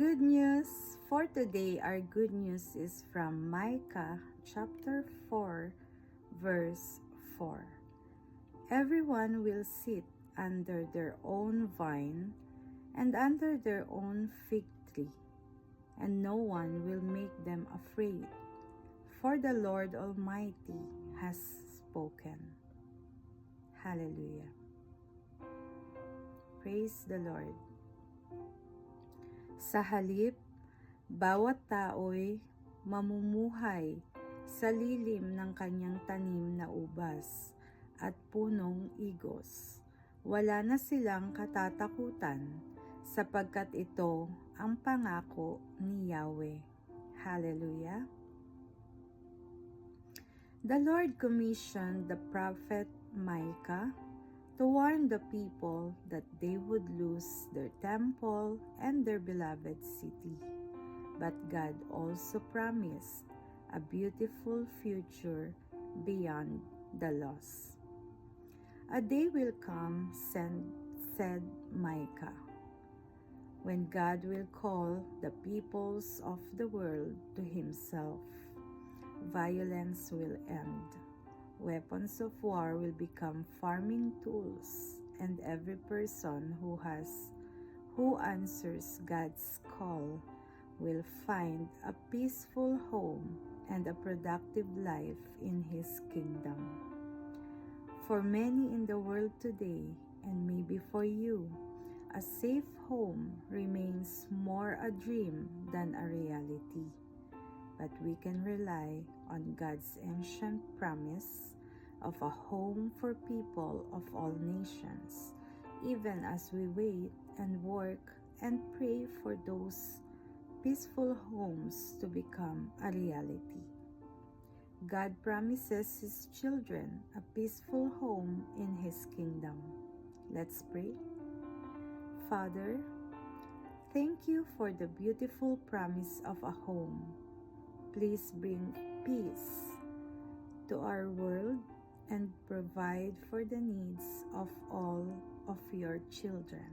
Good news for today. Our good news is from Micah chapter 4 verse 4. Everyone will sit under their own vine and under their own fig tree, and no one will make them afraid, for the Lord Almighty has spoken. Hallelujah. Praise the Lord. Sa halip, bawat tao'y mamumuhay sa lilim ng kanyang tanim na ubas at punong igos. Wala na silang katatakutan sapagkat ito ang pangako ni Yahweh. Hallelujah. The Lord commissioned the prophet Micah to warn the people that they would lose their temple and their beloved city. But God also promised a beautiful future beyond the loss. A day will come, said Micah, when God will call the peoples of the world to himself. Violence will end. Weapons of war will become farming tools, and every person who answers God's call will find a peaceful home and a productive life in His kingdom. For many in the world today, and maybe for you, a safe home remains more a dream than a reality. But we can rely on God's ancient promise of a home for people of all nations, even as we wait and work and pray for those peaceful homes to become a reality. God promises His children a peaceful home in His kingdom. Let's pray. Father, thank you for the beautiful promise of a home. Please bring peace to our world and provide for the needs of all of your children.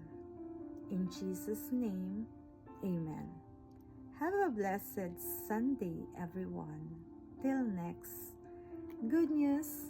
In Jesus' name, amen. Have a blessed Sunday, everyone. Till next, good news.